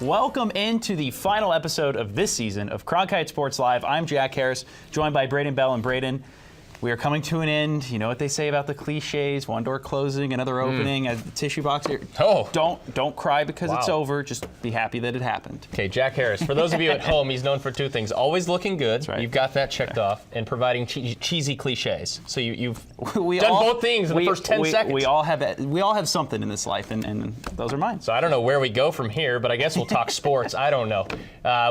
Welcome into the final episode of this season of Cronkite Sports Live. I'm Jack Harris, joined by Braden Bell. And Braden, we are coming to an end. You know what they say about the cliches: one door closing, another opening. A tissue box here. Oh, don't cry because it's over. Just be happy that it happened. Okay, Jack Harris. For those of you at home, he's known for two things: always looking good. That's right. You've got that checked off, and providing cheesy cliches. So you've we done all, both things in the first 10 seconds. We all have something in this life, and those are mine. So I don't know where we go from here, but I guess we'll talk sports. I don't know.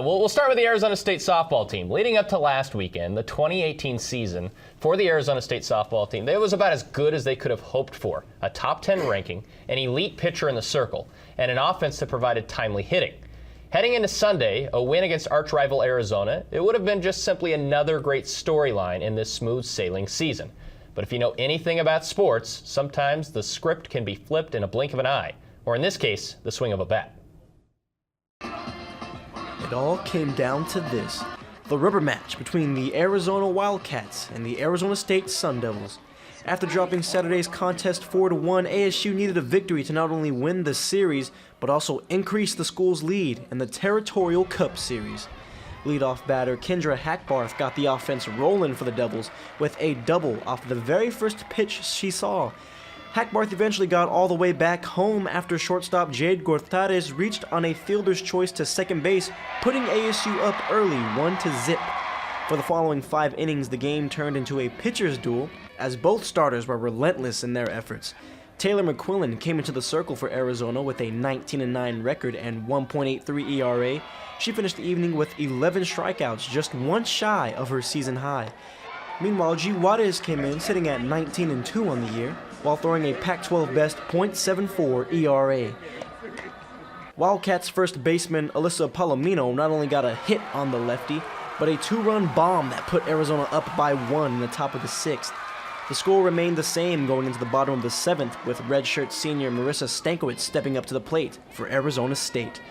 We'll start with the Arizona State softball team. Leading up to last weekend, the 2018 season for the Arizona State softball team, it was about as good as they could have hoped for. A top 10 ranking, an elite pitcher in the circle, and an offense that provided timely hitting. Heading into Sunday, a win against arch-rival Arizona, it would have been just simply another great storyline in this smooth-sailing season. But if you know anything about sports, sometimes the script can be flipped in a blink of an eye, or in this case, the swing of a bat. It all came down to this: the rubber match between the Arizona Wildcats and the Arizona State Sun Devils. After dropping Saturday's contest 4-1, ASU needed a victory to not only win the series, but also increase the school's lead in the Territorial Cup Series. Leadoff batter Kendra Hackbarth got the offense rolling for the Devils with a double off the very first pitch she saw. Hackbarth eventually got all the way back home after shortstop Jade Gortares reached on a fielder's choice to second base, putting ASU up early 1-0. For the following 5 innings, the game turned into a pitcher's duel as both starters were relentless in their efforts. Taylor McQuillan came into the circle for Arizona with a 19-9 record and 1.83 ERA. She finished the evening with 11 strikeouts, just one shy of her season high. Meanwhile, G. Juarez came in sitting at 19-2 on the year, while throwing a Pac-12 best .74 ERA. Wildcats first baseman Alyssa Palomino not only got a hit on the lefty, but a 2-run bomb that put Arizona up by 1 in the top of the 6th. The score remained the same going into the bottom of the 7th, with redshirt senior Marissa Stankiewicz stepping up to the plate for Arizona State.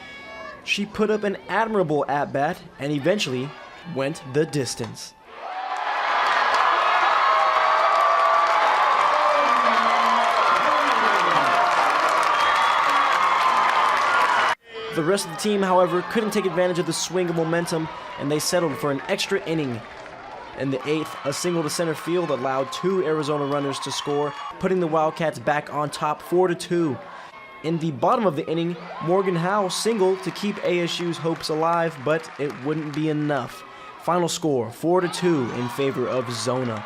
She put up an admirable at-bat and eventually went the distance. The rest of the team, however, couldn't take advantage of the swing of momentum, and they settled for an extra inning. In the 8th, a single to center field allowed 2 Arizona runners to score, putting the Wildcats back on top 4-2. In the bottom of the inning, Morgan Howe singled to keep ASU's hopes alive, but it wouldn't be enough. Final score, 4-2 in favor of Zona.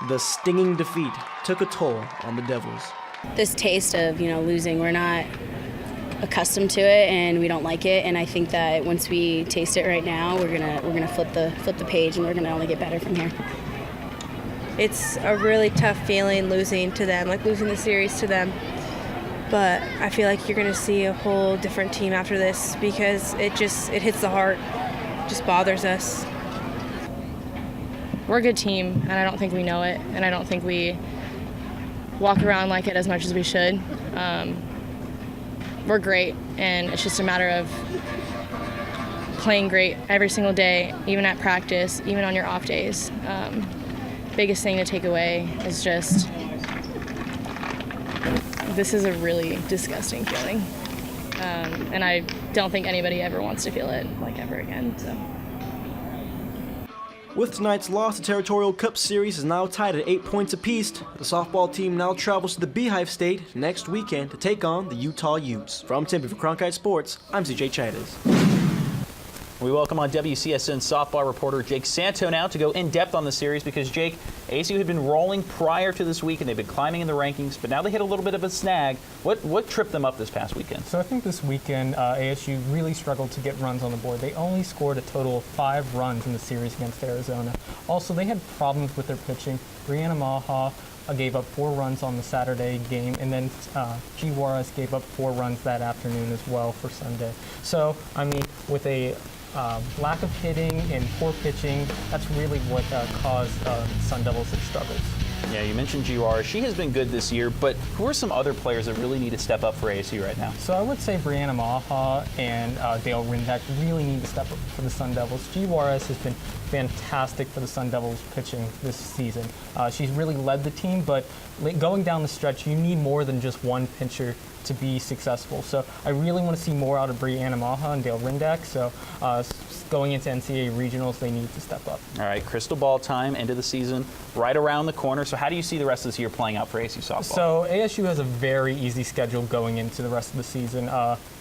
The stinging defeat took a toll on the Devils. This taste of, losing, we're not accustomed to it and we don't like it, and I think that once we taste it right now, we're gonna flip the page and we're gonna only get better from here. It's a really tough feeling losing to them, like losing the series to them. But I feel like you're gonna see a whole different team after this because it hits the heart, it just bothers us. We're a good team, and I don't think we know it, and I don't think we walk around like it as much as we should. We're great, and it's just a matter of playing great every single day, even at practice, even on your off days. Biggest thing to take away is just, this is a really disgusting feeling. And I don't think anybody ever wants to feel it ever again. So. With tonight's loss, the Territorial Cup Series is now tied at 8 points apiece. The softball team now travels to the Beehive State next weekend to take on the Utah Utes. From Tempe for Cronkite Sports, I'm CJ Chavez. We welcome on WCSN softball reporter Jake Santo now to go in-depth on the series because, Jake, ASU had been rolling prior to this week and they've been climbing in the rankings, but now they hit a little bit of a snag. What tripped them up this past weekend? So I think this weekend ASU really struggled to get runs on the board. They only scored a total of 5 runs in the series against Arizona. Also, they had problems with their pitching. Brianna Maha gave up 4 runs on the Saturday game, and then G. Juarez gave up 4 runs that afternoon as well for Sunday. So, with a lack of hitting and poor pitching, that's really what caused Sun Devils' struggles. Yeah, you mentioned G. Juarez. She has been good this year, but who are some other players that really need to step up for ASU right now? So I would say Brianna Maha and Dale Rindak really need to step up for the Sun Devils. G. Juarez has been fantastic for the Sun Devils pitching this season. She's really led the team, but going down the stretch, you need more than just one pitcher to be successful. So I really want to see more out of Brianna Maha and Dale Rindak. So going into NCAA regionals, they need to step up. All right, crystal ball time, end of the season, right around the corner. So how do you see the rest of this year playing out for ASU softball? So ASU has a very easy schedule going into the rest of the season.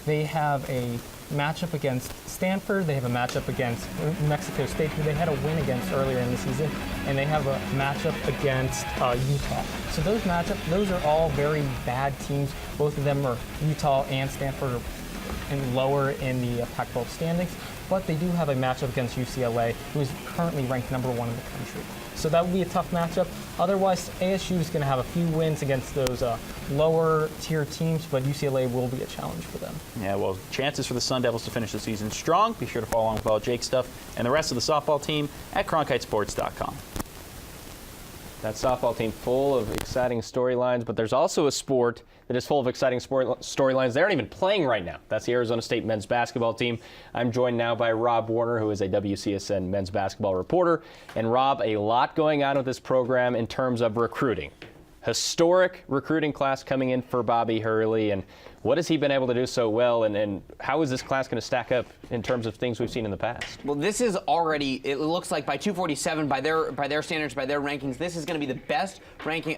They have a matchup against Stanford. They have a matchup against Mexico State, who they had a win against earlier in the season, and they have a matchup against Utah. So those are all very bad teams. Both of them are Utah and Stanford are lower in the Pac-12 standings, but they do have a matchup against UCLA, who is currently ranked #1 in the country. So that would be a tough matchup. Otherwise, ASU is going to have a few wins against those lower tier teams, but UCLA will be a challenge for them. Yeah, well, chances for the Sun Devils to finish the season strong. Be sure to follow along with all Jake's stuff and the rest of the softball team at cronkitesports.com. That softball team full of exciting storylines, but there's also a sport that is full of exciting storylines. They aren't even playing right now. That's the Arizona State men's basketball team. I'm joined now by Rob Warner, who is a WCSN men's basketball reporter. And Rob, a lot going on with this program in terms of recruiting. Historic recruiting class coming in for Bobby Hurley, and what has he been able to do so well, and how is this class going to stack up in terms of things we've seen in the past? Well, this is already, it looks like by 247, by their standards, by their rankings, this is going to be the best ranking,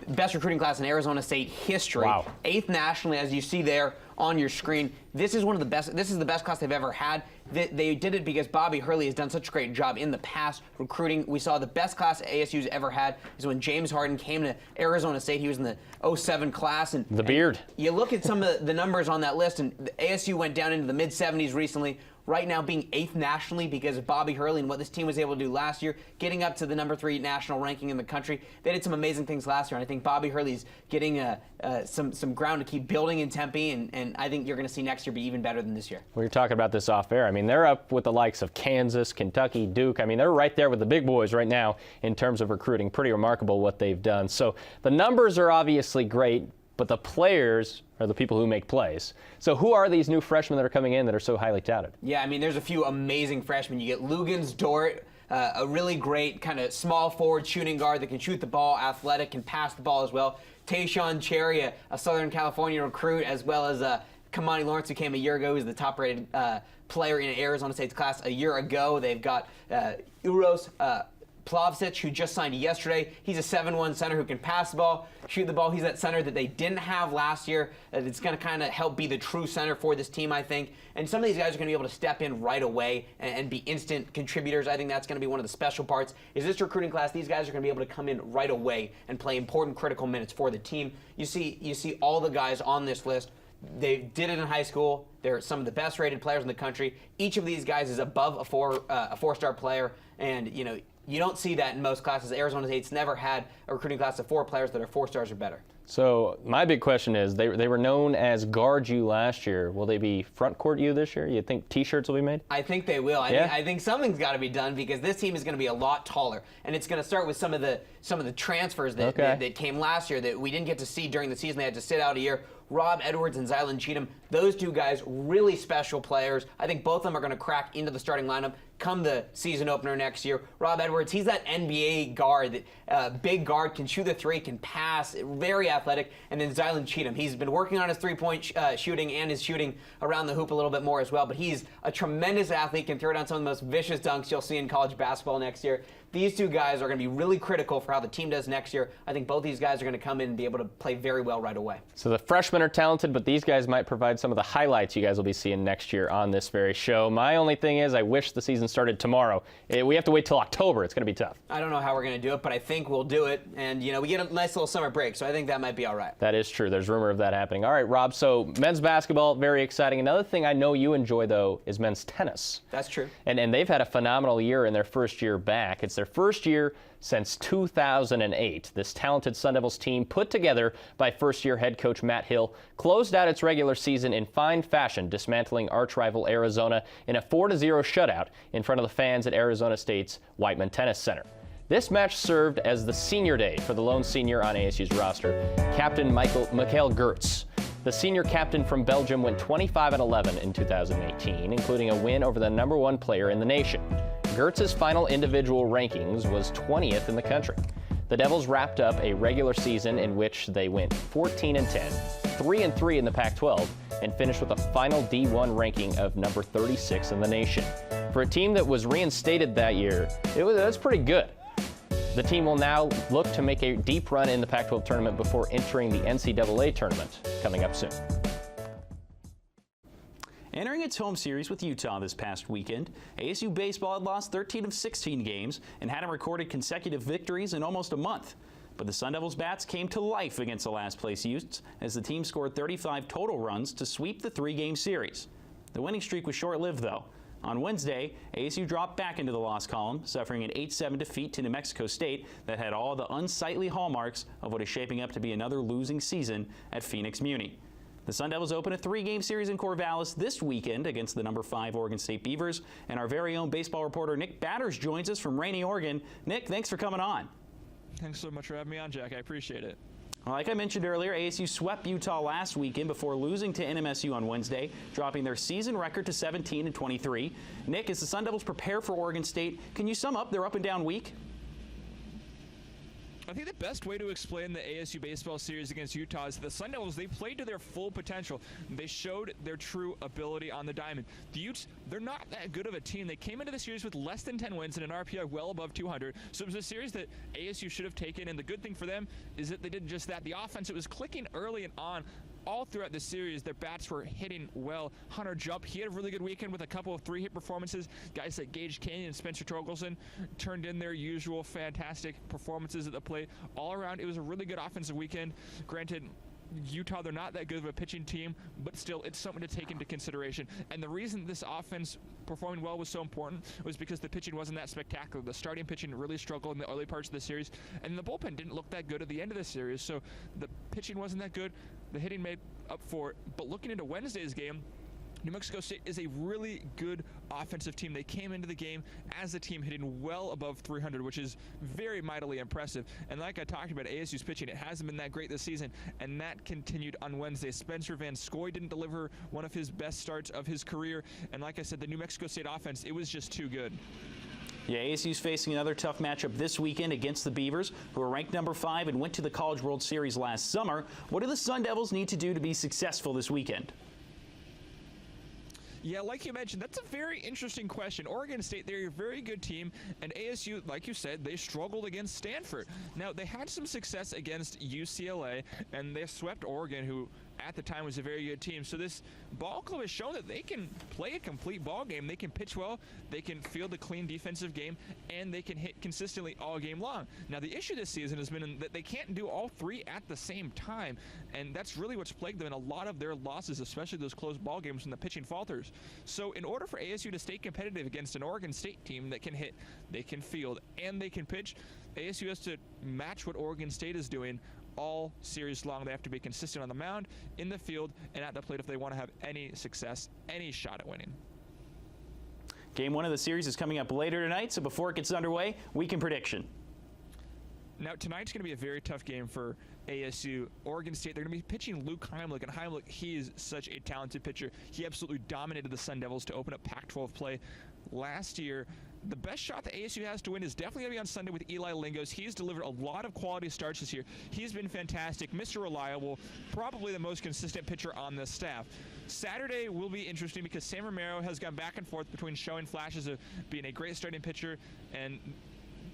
best recruiting class in Arizona State history. Wow. 8th nationally, as you see there on your screen. This is one of the best. This is the best class they've ever had. They did it because Bobby Hurley has done such a great job in the past recruiting. We saw the best class ASU's ever had is when James Harden came to Arizona State. He was in the 07 class. And the beard. And you look at some of the numbers on that list, and the ASU went down into the mid-70s recently. Right now being 8th nationally because of Bobby Hurley and what this team was able to do last year, getting up to the #3 national ranking in the country. They did some amazing things last year, and I think Bobby Hurley's getting some ground to keep building in Tempe, and I think you're going to see next year be even better than this year. We were talking about this off air. I mean, they're up with the likes of Kansas, Kentucky, Duke. I mean, they're right there with the big boys right now in terms of recruiting. Pretty remarkable what they've done. So the numbers are obviously great, but the players are the people who make plays. So who are these new freshmen that are coming in that are so highly touted? Yeah, I mean, there's a few amazing freshmen. You get Lugans Dort, a really great kind of small forward shooting guard that can shoot the ball, athletic, can pass the ball as well. Tayshawn Cherry, a Southern California recruit, as well as Kamani Lawrence, who came a year ago. He's the top-rated player in Arizona State's class a year ago. They've got Uros Plavsic, who just signed yesterday. He's a 7'1" center who can pass the ball, shoot the ball. He's that center that they didn't have last year. It's going to kind of help be the true center for this team, I think. And some of these guys are going to be able to step in right away and be instant contributors. I think that's going to be one of the special parts. Is this recruiting class, these guys are going to be able to come in right away and play important, critical minutes for the team. You see all the guys on this list. They did it in high school. They're some of the best rated players in the country. Each of these guys is above a four-star player, and you don't see that in most classes. Arizona State's never had a recruiting class of 4 players that are 4 stars or better. So my big question is, they were known as guard you last year. Will they be front court you this year? You think T-shirts will be made? I think they will. Yeah? I think something's got to be done because this team is going to be a lot taller, and it's going to start with some of the transfers that came last year that we didn't get to see during the season. They had to sit out a year. Rob Edwards and Zylan Cheatham, those two guys, really special players. I think both of them are going to crack into the starting lineup come the season opener next year. Rob Edwards, he's that NBA guard, that big guard, can shoot the three, can pass, very athletic. And then Zylan Cheatham, he's been working on his three-point shooting and his shooting around the hoop a little bit more as well. But he's a tremendous athlete, can throw down some of the most vicious dunks you'll see in college basketball next year. These two guys are going to be really critical for how the team does next year. I think both these guys are going to come in and be able to play very well right away. So the freshmen are talented, but these guys might provide some of the highlights you guys will be seeing next year on this very show. My only thing is I wish the season started tomorrow. We have to wait till October. It's going to be tough. I don't know how we're going to do it, but I think we'll do it. And, we get a nice little summer break, so I think that might be all right. That is true. There's rumor of that happening. All right, Rob, so men's basketball, very exciting. Another thing I know you enjoy, though, is men's tennis. That's true. And they've had a phenomenal year in their first year back. It's their first year since 2008. This talented Sun Devils team, put together by first-year head coach Matt Hill, closed out its regular season in fine fashion, dismantling arch-rival Arizona in a 4-0 shutout in front of the fans at Arizona State's Whiteman Tennis Center. This match served as the senior day for the lone senior on ASU's roster, Captain Mikhail Gertz. The senior captain from Belgium went 25-11 in 2018, including a win over the #1 player in the nation. Gertz's final individual rankings was 20th in the country. The Devils wrapped up a regular season in which they went 14-10, 3-3 in the Pac-12, and finished with a final D1 ranking of number 36 in the nation. For a team that was reinstated that year, that's pretty good. The team will now look to make a deep run in the Pac-12 tournament before entering the NCAA tournament coming up soon. Entering its home series with Utah this past weekend, ASU baseball had lost 13 of 16 games and hadn't recorded consecutive victories in almost a month. But the Sun Devils' bats came to life against the last-place Utes as the team scored 35 total runs to sweep the three-game series. The winning streak was short-lived, though. On Wednesday, ASU dropped back into the loss column, suffering an 8-7 defeat to New Mexico State that had all the unsightly hallmarks of what is shaping up to be another losing season at Phoenix Muni. The Sun Devils open a three-game series in Corvallis this weekend against the number 5 Oregon State Beavers, and our very own baseball reporter Nick Batters joins us from Rainy, Oregon. Nick, thanks for coming on. Thanks so much for having me on, Jack. I appreciate it. Well, like I mentioned earlier, ASU swept Utah last weekend before losing to NMSU on Wednesday, dropping their season record to 17-23. Nick, as the Sun Devils prepare for Oregon State, can you sum up their up-and-down week? I think the best way to explain the ASU baseball series against Utah is the Sun Devils, they played to their full potential. They showed their true ability on the diamond. The Utes, they're not that good of a team. They came into the series with less than 10 wins and an RPI well above 200. So it was a series that ASU should have taken, and the good thing for them is that they did just that. The offense, it was clicking early and on. All throughout the series, their bats were hitting well. Hunter Jupp, he had a really good weekend with a couple of 3-hit performances. Guys like Gage Canyon and Spencer Torkelson turned in their usual fantastic performances at the plate. All around, it was a really good offensive weekend. Granted, Utah, they're not that good of a pitching team, but still, it's something to take into consideration. And the reason this offense performing well was so important was because the pitching wasn't that spectacular. The starting pitching really struggled in the early parts of the series, and the bullpen didn't look that good at the end of the series. So the pitching wasn't that good. The hitting made up for it. But looking into Wednesday's game, New Mexico State is a really good offensive team. They came into the game as a team hitting well above 300, which is very mightily impressive. And like I talked about, ASU's pitching, it hasn't been that great this season, and that continued on Wednesday. Spencer Van Scoy didn't deliver one of his best starts of his career, and like I said, the New Mexico State offense, it was just too good. Yeah, ASU's facing another tough matchup this weekend against the Beavers, who are ranked number 5 and went to the College World Series last summer. What do the Sun Devils need to do to be successful this weekend? Yeah, like you mentioned, that's a very interesting question. Oregon State, they're a very good team, and ASU, like you said, they struggled against Stanford. Now, they had some success against UCLA, and they swept Oregon, who at the time was a very good team. So this ball club has shown that they can play a complete ball game. They can pitch well, they can field a clean defensive game, and they can hit consistently all game long. Now, the issue this season has been that they can't do all three at the same time, and that's really what's plagued them in a lot of their losses, especially those close ball games when the pitching falters. So in order for ASU to stay competitive against an Oregon State team that can hit, they can field, and they can pitch, ASU has to match what Oregon State is doing all series long. They have to be consistent on the mound, in the field, and at the plate if they want to have any success, any shot at winning. Game 1 of the series is coming up later tonight, so before it gets underway, weekend prediction. Now, tonight's going to be a very tough game for ASU. Oregon State, they're going to be pitching Luke Heimlich, and Heimlich, he is such a talented pitcher. He absolutely dominated the Sun Devils to open up Pac-12 play last year. The best shot that ASU has to win is definitely going to be on Sunday with Eli Lingos. He's delivered a lot of quality starts this year. He's been fantastic, Mr. Reliable, probably the most consistent pitcher on this staff. Saturday will be interesting because Sam Romero has gone back and forth between showing flashes of being a great starting pitcher and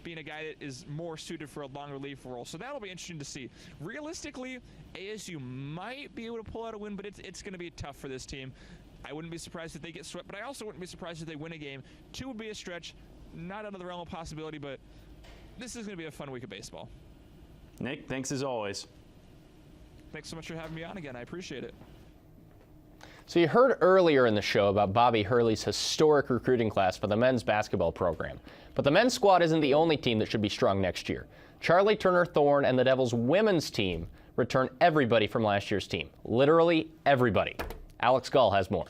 being a guy that is more suited for a long relief role. So that'll be interesting to see. Realistically, ASU might be able to pull out a win, but it's going to be tough for this team. I wouldn't be surprised if they get swept, but I also wouldn't be surprised if they win a game. 2 would be a stretch, not out of the realm of possibility, but this is going to be a fun week of baseball. Nick, thanks as always. Thanks so much for having me on again. I appreciate it. So you heard earlier in the show about Bobby Hurley's historic recruiting class for the men's basketball program. But the men's squad isn't the only team that should be strong next year. Charlie Turner-Thorne and the Devils women's team return everybody from last year's team. Literally everybody. Alex Gall has more.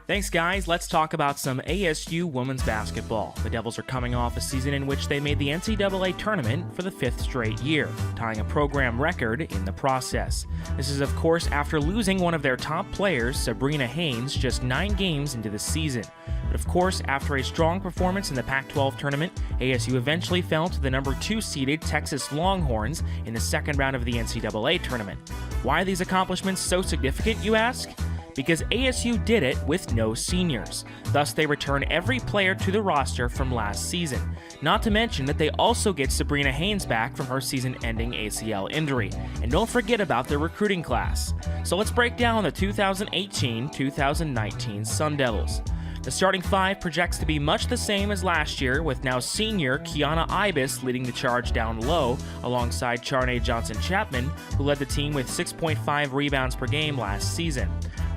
Thanks, guys. Let's talk about some ASU women's basketball. The Devils are coming off a season in which they made the NCAA tournament for the 5th straight year, tying a program record in the process. This is, of course, after losing one of their top players, Sabrina Haynes, just 9 games into the season. But of course, after a strong performance in the Pac-12 tournament, ASU eventually fell to the number 2 seeded Texas Longhorns in the second round of the NCAA tournament. Why are these accomplishments so significant, you ask? Because ASU did it with no seniors. Thus, they return every player to the roster from last season. Not to mention that they also get Sabrina Haynes back from her season-ending ACL injury. And don't forget about their recruiting class. So let's break down the 2018-2019 Sun Devils. The starting 5 projects to be much the same as last year, with now senior Kiana Ibis leading the charge down low, alongside Charnay Johnson-Chapman, who led the team with 6.5 rebounds per game last season.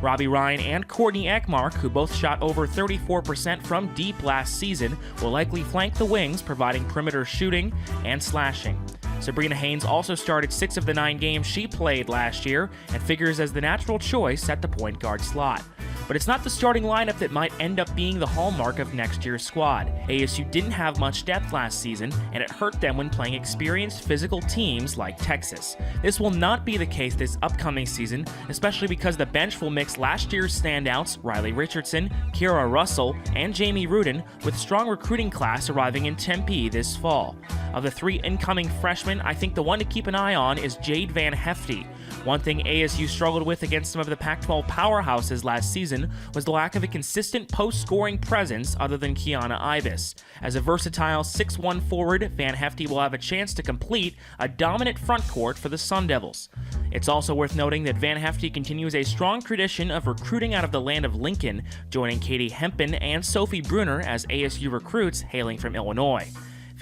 Robbie Ryan and Courtney Ekmark, who both shot over 34% from deep last season, will likely flank the wings, providing perimeter shooting and slashing. Sabrina Haynes also started 6 of the 9 games she played last year and figures as the natural choice at the point guard slot. But it's not the starting lineup that might end up being the hallmark of next year's squad. ASU didn't have much depth last season, and it hurt them when playing experienced physical teams like Texas. This will not be the case this upcoming season, especially because the bench will mix last year's standouts Riley Richardson, Kiara Russell, and Jamie Rudin, with strong recruiting class arriving in Tempe this fall. Of the 3 incoming freshmen, I think the one to keep an eye on is Jade Van Hefty. One thing ASU struggled with against some of the Pac-12 powerhouses last season was the lack of a consistent post-scoring presence other than Kiana Ibis. As a versatile 6'1 forward, Van Hefty will have a chance to complete a dominant front court for the Sun Devils. It's also worth noting that Van Hefty continues a strong tradition of recruiting out of the land of Lincoln, joining Katie Hempen and Sophie Bruner as ASU recruits hailing from Illinois.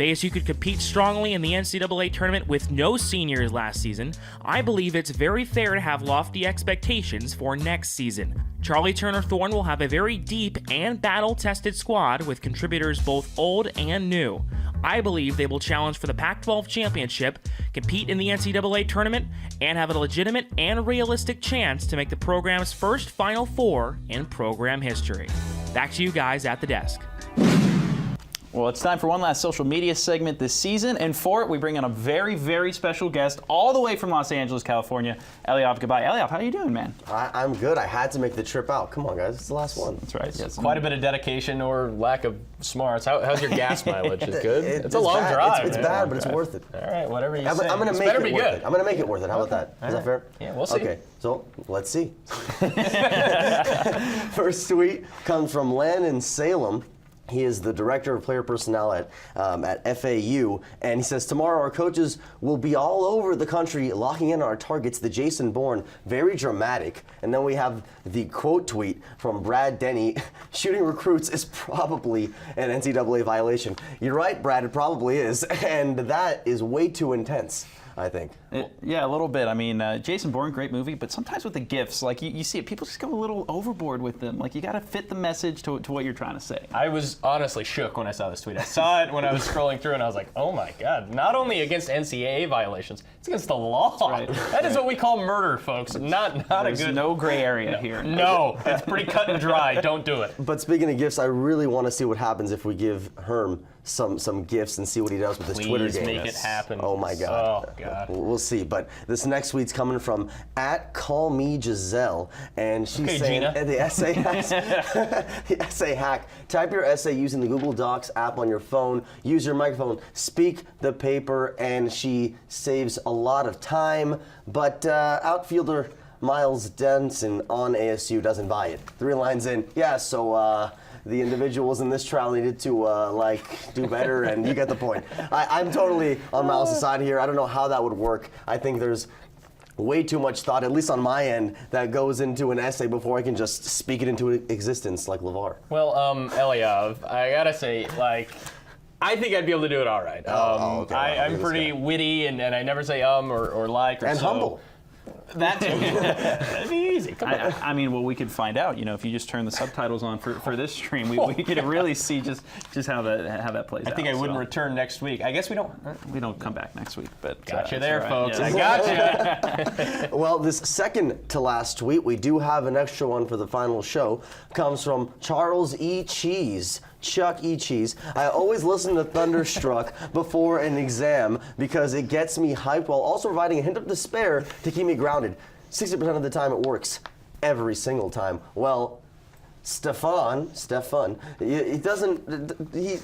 If ASU could compete strongly in the NCAA tournament with no seniors last season, I believe it's very fair to have lofty expectations for next season. Charlie Turner-Thorne will have a very deep and battle-tested squad with contributors both old and new. I believe they will challenge for the Pac-12 championship, compete in the NCAA tournament, and have a legitimate and realistic chance to make the program's first Final Four in program history. Back to you guys at the desk. Well, it's time for one last social media segment this season, and for it, we bring in a very, very special guest all the way from Los Angeles, California, Eliav Gabay. Eliav, how are you doing, man? I'm good. I had to make the trip out. Come on, guys. It's the last one. That's right. Yes. Quite a bit of dedication or lack of smarts. How's your gas mileage? Is good? It's a long bad. drive. It's bad, but it's worth it. All right, whatever you say. I'm going to make it worth it. I'm going to make it worth it. How about that? Is that fair? Yeah, we'll see. Okay, so let's see. First tweet comes from Len in Salem. He is the director of player personnel at FAU, and he says, tomorrow our coaches will be all over the country locking in on our targets, the Jason Bourne, very dramatic. And then we have the quote tweet from Brad Denny, shooting recruits is probably an NCAA violation. You're right, Brad, it probably is, and that is way too intense, I think. Yeah, a little bit. I mean, Jason Bourne, great movie, but sometimes with the gifts, like you see it, people just go a little overboard with them. Like you got to fit the message to what you're trying to say. I was honestly shook when I saw this tweet. I saw it when I was scrolling through, and I was like, oh my God, not only against NCAA violations, it's against the law. Right. That is what we call murder, folks. Not There's a good. no gray area here. No, it's pretty cut and dry. Don't do it. But speaking of gifts, I really want to see what happens if we give Herm some gifts and see what he does with his Twitter game. Please make it happen. Oh my God. Oh God. We'll see. But this next tweet's coming from @CallMeGiselle, and she's saying Gina. the essay the essay hack. Type your essay using the Google Docs app on your phone. Use your microphone. Speak the paper, and she saves a lot of time. But outfielder Miles Denson on ASU doesn't buy it. 3 lines in. Yeah. So. The individuals in this trial needed to do better, and you get the point. I'm totally on Miles' side here. I don't know how that would work. I think there's way too much thought, at least on my end, that goes into an essay before I can just speak it into existence like LeVar. Well, Eliav, I gotta say, I think I'd be able to do it all right. Okay. I'm pretty witty, and I never say or like or and so. humble. That too. That'd be easy. Come on. I mean, well, we could find out. You know, if you just turn the subtitles on for this stream, we could really see just how that plays out. I think I wouldn't return next week. I guess we don't come back next week. But got you there, right. folks. Yes. I got you. Well, this second to last tweet, we do have an extra one for the final show, comes from Charles E. Cheese. Chuck E. Cheese. I always listen to Thunderstruck before an exam because it gets me hyped while also providing a hint of despair to keep me grounded. 60% of the time it works. Every single time. Well, Stefan, he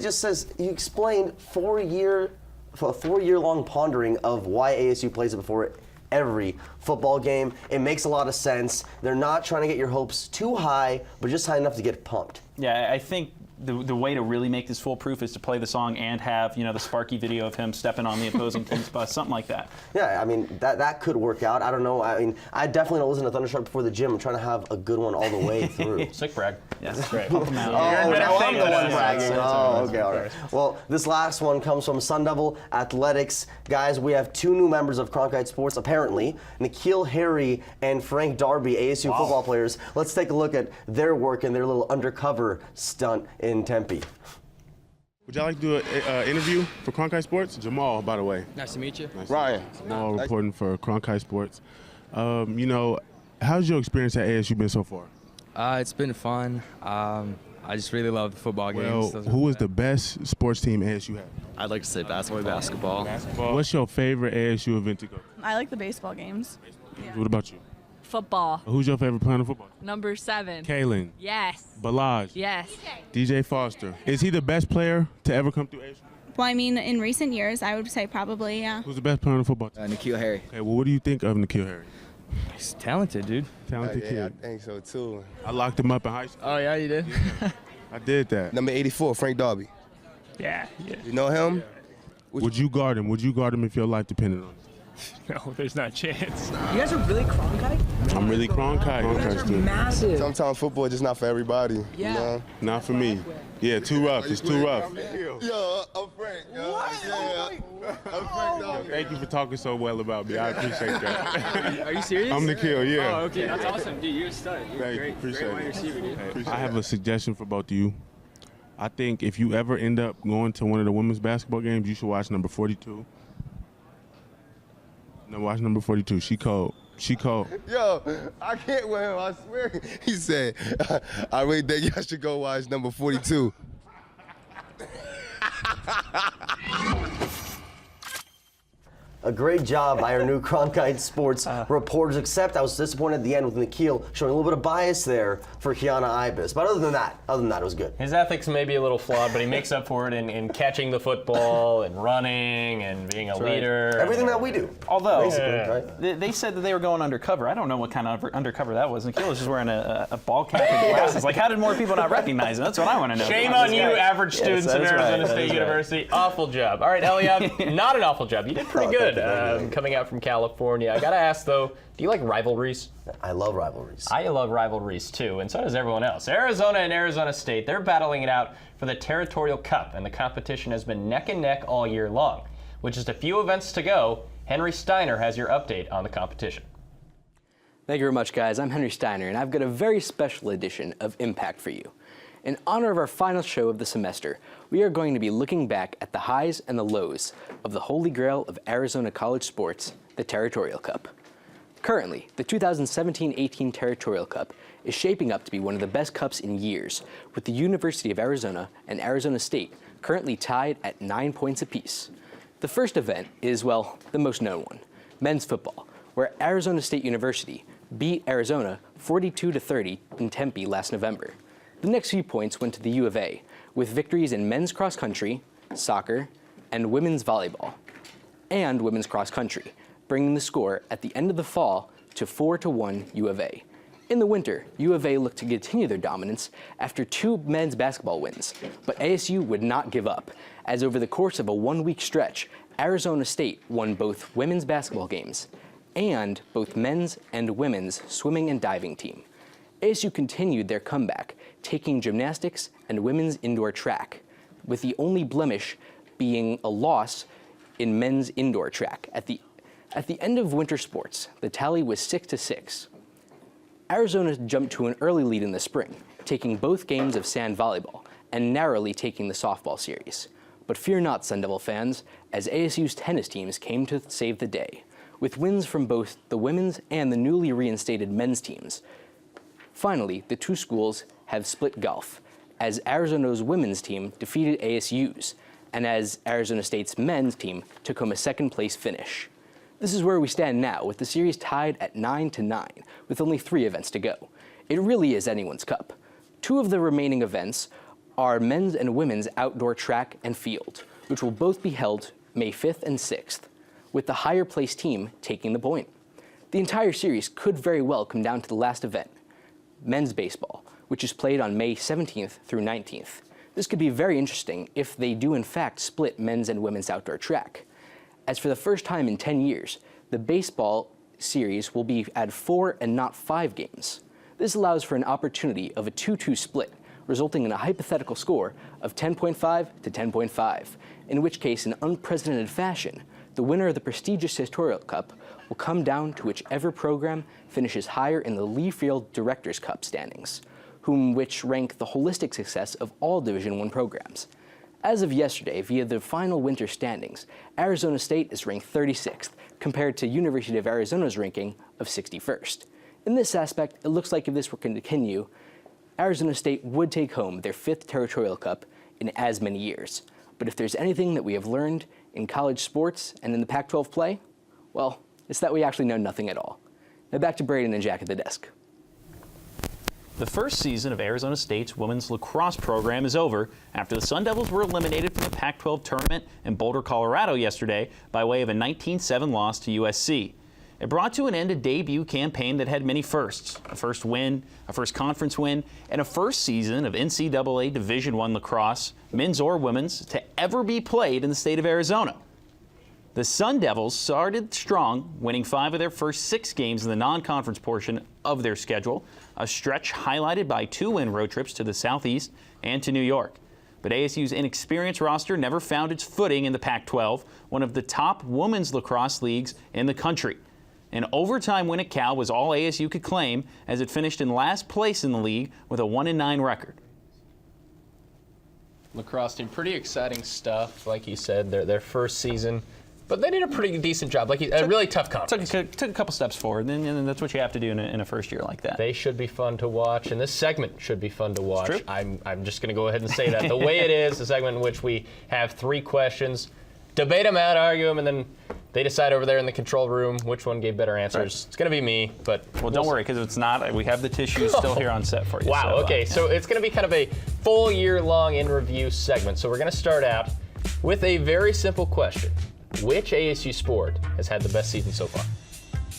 just says he explained a 4-year-long pondering of why ASU plays it before every football game. It makes a lot of sense. They're not trying to get your hopes too high, but just high enough to get pumped. Yeah, I think the way to really make this foolproof is to play the song and have, the Sparky video of him stepping on the opposing team's bus, something like that. Yeah, I mean, that could work out. I don't know. I mean, I definitely don't listen to Thundershock before the gym. I'm trying to have a good one all the way through. Sick brag. Yeah, That's great. Now I'm the one bragging. Oh, okay, all right. Well, this last one comes from Sun Devil Athletics. Guys, we have 2 new members of Cronkite Sports, apparently. Nikhil Harry and Frank Darby, ASU football players. Let's take a look at their work and their little undercover stunt in Tempe. Would y'all like to do an interview for Cronkite Sports? Jamal, by the way. Nice to meet you. Ryan. Jamal reporting for Cronkite Sports. How's your experience at ASU been so far? It's been fun. I just really love the football games. Well, who is the best sports team ASU has? I'd like to say basketball. What's your favorite ASU event to go to? I like the baseball games. What about you? Football. Who's your favorite player in football? Number 7. Kalen. Yes. Balaj. Yes. DJ Foster. Is he the best player to ever come through ASU? Well, I mean, in recent years, I would say probably, yeah. Who's the best player on the football team? Nikhil Harry. Okay, well, what do you think of Nikhil Harry? He's talented, dude. Talented kid. I think so too. I locked him up in high school. Oh, yeah, you did? I did that. Number 84, Frank Darby. Yeah. You know him? Would you guard him? Would you guard him if your life depended on it? No, there's not a chance. You guys are really Cronkite? I'm really Cronkite. You guys are massive. Sometimes football is just not for everybody. Yeah. You know? Not for me. Yeah, too rough. It's too rough. Yo, I'm Frank. What? Yeah. I'm Frank Darby. Thank you for talking so well about me. I appreciate that. Are you serious? I'm Nikhil, yeah. Oh, okay. That's awesome. Dude, you're a stud. Thank you. Appreciate wide it. receiver, dude. I have a suggestion for both of you. I think if you ever end up going to one of the women's basketball games, you should watch number 42. No, watch number 42. She cold. She cold. Yo, I can't with him. I swear. He said, I really think y'all should go watch number 42. A great job by our new Cronkite Sports reporters, except I was disappointed at the end with Nikhil showing a little bit of bias there for Kiana Ibis. But other than that, it was good. His ethics may be a little flawed, but he makes up for it in catching the football and running and being a leader. Everything that we do. Although, right? they said that they were going undercover. I don't know what kind of undercover that was. Nikhil was just wearing a ball cap and glasses. Like, how did more people not recognize him? That's what I want to know. Shame on you, average students at Arizona State University. Awful job. All right, Eliab, not an awful job. You did pretty good. Coming out from California. I gotta ask though, do you like rivalries? I love rivalries. I love rivalries too, and so does everyone else. Arizona and Arizona State, they're battling it out for the Territorial Cup, and the competition has been neck and neck all year long. With just a few events to go, Henry Steiner has your update on the competition. Thank you very much, guys. I'm Henry Steiner, and I've got a very special edition of Impact for you. In honor of our final show of the semester, we are going to be looking back at the highs and the lows of the holy grail of Arizona college sports, the Territorial Cup. Currently, the 2017-18 Territorial Cup is shaping up to be one of the best cups in years, with the University of Arizona and Arizona State currently tied at 9 points apiece. The first event is, well, the most known one, men's football, where Arizona State University beat Arizona 42-30 in Tempe last November. The next few points went to the U of A, with victories in men's cross country, soccer, and women's volleyball, and women's cross country, bringing the score at the end of the fall to 4-1 U of A. In the winter, U of A looked to continue their dominance after 2 men's basketball wins, but ASU would not give up, as over the course of a 1-week stretch, Arizona State won both women's basketball games and both men's and women's swimming and diving team. ASU continued their comeback, taking gymnastics and women's indoor track, with the only blemish being a loss in men's indoor track. At the end of winter sports, the tally was 6-6. Arizona jumped to an early lead in the spring, taking both games of sand volleyball and narrowly taking the softball series. But fear not, Sun Devil fans, as ASU's tennis teams came to save the day, with wins from both the women's and the newly reinstated men's teams. Finally, the two schools have split gulf, as Arizona's women's team defeated ASU's, and as Arizona State's men's team took home a second-place finish. This is where we stand now, with the series tied at 9-9, with only 3 events to go. It really is anyone's cup. Two of the remaining events are men's and women's outdoor track and field, which will both be held May 5th and 6th, with the higher placed team taking the point. The entire series could very well come down to the last event, men's baseball, which is played on May 17th through 19th. This could be very interesting if they do in fact split men's and women's outdoor track, as for the first time in 10 years, the baseball series will be at 4 and not 5 games. This allows for an opportunity of a 2-2 split, resulting in a hypothetical score of 10.5 to 10.5, in which case, in unprecedented fashion, the winner of the prestigious Historical Cup will come down to whichever program finishes higher in the Lee Field Directors' Cup standings, which rank the holistic success of all Division I programs. As of yesterday, via the final winter standings, Arizona State is ranked 36th, compared to University of Arizona's ranking of 61st. In this aspect, it looks like if this were to continue, Arizona State would take home their 5th Territorial Cup in as many years. But if there's anything that we have learned in college sports and in the Pac-12 play, well, it's that we actually know nothing at all. Now back to Braden and Jack at the desk. The first season of Arizona State's women's lacrosse program is over after the Sun Devils were eliminated from the Pac-12 tournament in Boulder, Colorado yesterday by way of a 19-7 loss to USC. It brought to an end a debut campaign that had many firsts: a first win, a first conference win, and a first season of NCAA Division I lacrosse, men's or women's, to ever be played in the state of Arizona. The Sun Devils started strong, winning 5 of their first 6 games in the non-conference portion of their schedule, a stretch highlighted by 2-win road trips to the Southeast and to New York. But ASU's inexperienced roster never found its footing in the Pac-12, one of the top women's lacrosse leagues in the country. An overtime win at Cal was all ASU could claim, as it finished in last place in the league with a 1-9 record. Lacrosse team, pretty exciting stuff, like you said, their first season. But they did a pretty decent job. A really tough conference. Took a couple steps forward, and that's what you have to do in a first year like that. They should be fun to watch, and this segment should be fun to watch. It's true. I'm just going to go ahead and say that. The way it is, the segment in which we have 3 questions, debate them out, argue them, and then they decide over there in the control room which one gave better answers. Right. It's going to be me, but well, don't worry, because it's not. We have the tissues still here on set for you. Wow. Okay, so it's going to be kind of a full year-long in review segment. So we're going to start out with a very simple question. Which ASU sport has had the best season so far?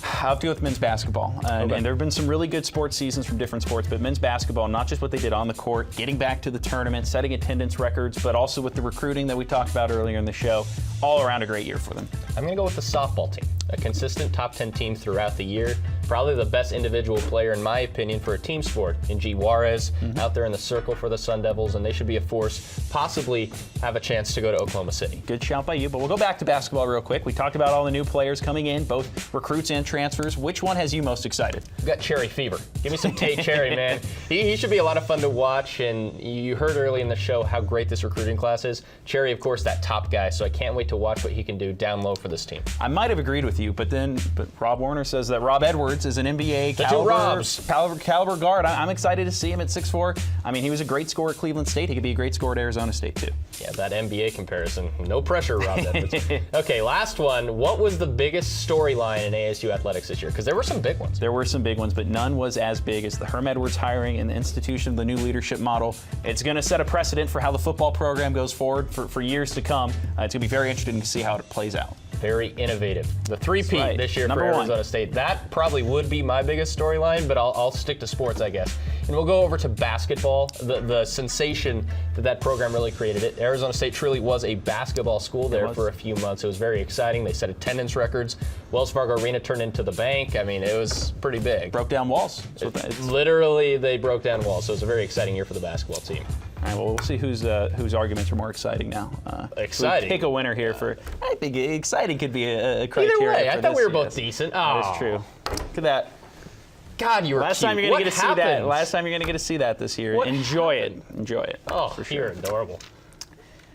I'll have to go with men's basketball. And there have been some really good sports seasons from different sports, but men's basketball, not just what they did on the court, getting back to the tournament, setting attendance records, but also with the recruiting that we talked about earlier in the show, all around a great year for them. I'm going to go with the softball team, a consistent top 10 team throughout the year. Probably the best individual player, in my opinion, for a team sport in G. Juarez, out there in the circle for the Sun Devils, and they should be a force, possibly have a chance to go to Oklahoma City. Good shout by you, but we'll go back to basketball real quick. We talked about all the new players coming in, both recruits and transfers. Which one has you most excited? We've got Cherry Fever. Give me some Tate Cherry, man. He should be a lot of fun to watch, and you heard early in the show how great this recruiting class is. Cherry, of course, that top guy, so I can't wait to watch what he can do down low for this team. I might have agreed with you, but Rob Warner says that Rob Edwards is an NBA caliber guard. I'm excited to see him at 6'4". I mean, he was a great scorer at Cleveland State. He could be a great scorer at Arizona State, too. Yeah, that NBA comparison. No pressure, Rob Edwards. Okay, last one. What was the biggest storyline in ASU athletics this year? Because there were some big ones. There were some big ones, but none was as big as the Herm Edwards hiring and the institution of the new leadership model. It's going to set a precedent for how the football program goes forward for years to come. It's going to be very interesting to see how it plays out. Very innovative. The 3-peat this year for Arizona State. That probably would be my biggest storyline, but I'll stick to sports, I guess. And we'll go over to basketball, the sensation that program really created. It. Arizona State truly was a basketball school there for a few months. It was very exciting. They set attendance records. Wells Fargo Arena turned into the bank. I mean, it was pretty big. Broke down walls. Literally, they broke down walls. So it was a very exciting year for the basketball team. All right, well, we'll see whose arguments are more exciting now. Exciting. We'll pick a winner here for. I think exciting could be a criteria. Either way, I thought we were both decent. Oh, that is true. Look at that. God, you were last cute. time you're gonna get to see that. Last time you're gonna get to see that this year. Enjoy it. Enjoy it. Oh, you're adorable.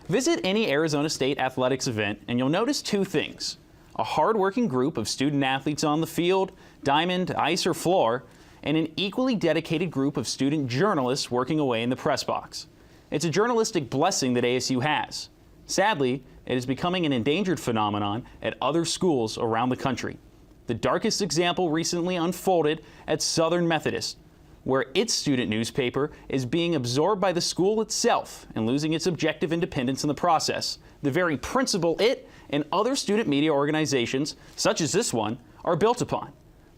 Visit any Arizona State athletics event, and you'll notice 2 things: a hard-working group of student athletes on the field, diamond, ice, or floor, and an equally dedicated group of student journalists working away in the press box. It's a journalistic blessing that ASU has. Sadly, it is becoming an endangered phenomenon at other schools around the country. The darkest example recently unfolded at Southern Methodist. where its student newspaper is being absorbed by the school itself and losing its objective independence in the process. The very principle it and other student media organizations, such as this one, are built upon.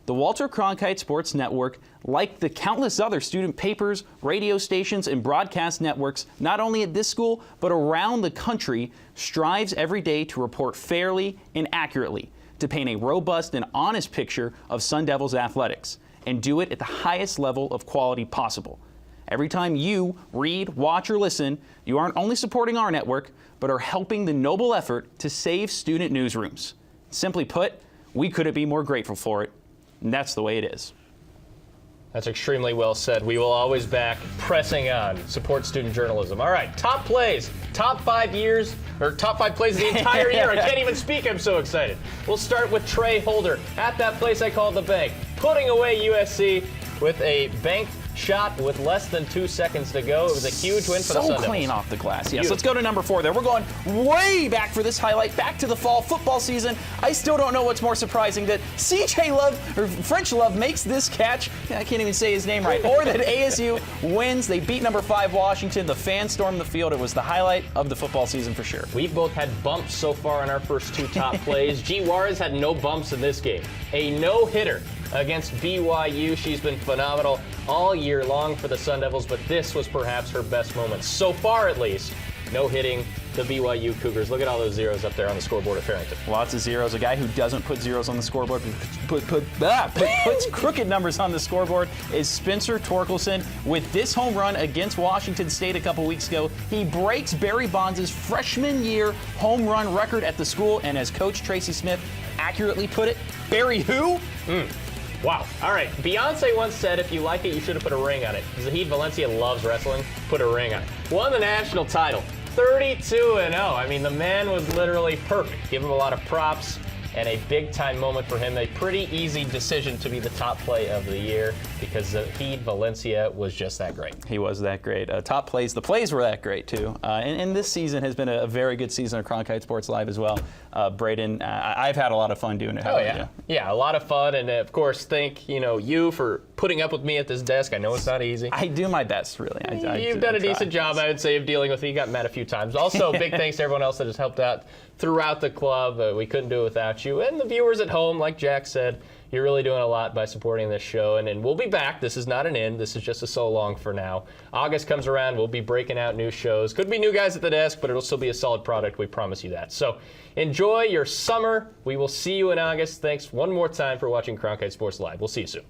The Walter Cronkite Sports Network, like the countless other student papers, radio stations, and broadcast networks, not only at this school, but around the country, strives every day to report fairly and accurately, to paint a robust and honest picture of Sun Devils athletics, and do it at the highest level of quality possible. Every time you read, watch, or listen, you aren't only supporting our network, but are helping the noble effort to save student newsrooms. Simply put, we couldn't be more grateful for it. And that's the way it is. That's extremely well said. We will always back pressing on. Support student journalism. All right, top plays. Top 5 years, or top 5 plays of the entire year. I can't even speak. I'm so excited. We'll start with Trey Holder at that place I call the bank, putting away USC with a bank shot with less than 2 seconds to go. It was a huge win for the Sun Devils. So clean off the glass. Yes, let's go to number 4 there. We're going way back for this highlight, back to the fall football season. I still don't know what's more surprising, that CJ Love, or French Love, makes this catch. I can't even say his name right. Or that ASU wins. They beat number 5 Washington. The fans stormed the field. It was the highlight of the football season for sure. We've both had bumps so far in our first 2 top plays. G. Juarez had no bumps in this game. A no-hitter against BYU. She's been phenomenal all year long for the Sun Devils, but this was perhaps her best moment, so far at least, no hitting the BYU Cougars. Look at all those zeros up there on the scoreboard at Farrington. Lots of zeros. A guy who doesn't put zeros on the scoreboard, puts crooked numbers on the scoreboard, is Spencer Torkelson. With this home run against Washington State a couple weeks ago, he breaks Barry Bonds' freshman year home run record at the school, and as Coach Tracy Smith accurately put it, Barry who? Wow. All right. Beyonce once said, if you like it, you should have put a ring on it. Zahid Valencia loves wrestling. Put a ring on it. Won the national title. 32-0. I mean, the man was literally perfect. Give him a lot of props. And a big-time moment for him. A pretty easy decision to be the top play of the year because Zahid Valencia was just that great. He was that great. Top plays. The plays were that great, too. And this season has been a very good season of Cronkite Sports Live as well. Braden, I've had a lot of fun doing it. Oh, yeah. Yeah, a lot of fun. And, of course, thank you for putting up with me at this desk. I know it's not easy. I do my best, really. You've done a decent job, I would say, of dealing with it. You got mad a few times. Also, big thanks to everyone else that has helped out throughout the club. We couldn't do it without you. And the viewers at home, like Jack said, you're really doing a lot by supporting this show. And we'll be back. This is not an end. This is just a so long for now. August comes around. We'll be breaking out new shows. Could be new guys at the desk, but it'll still be a solid product. We promise you that. So enjoy your summer. We will see you in August. Thanks one more time for watching Cronkite Sports Live. We'll see you soon.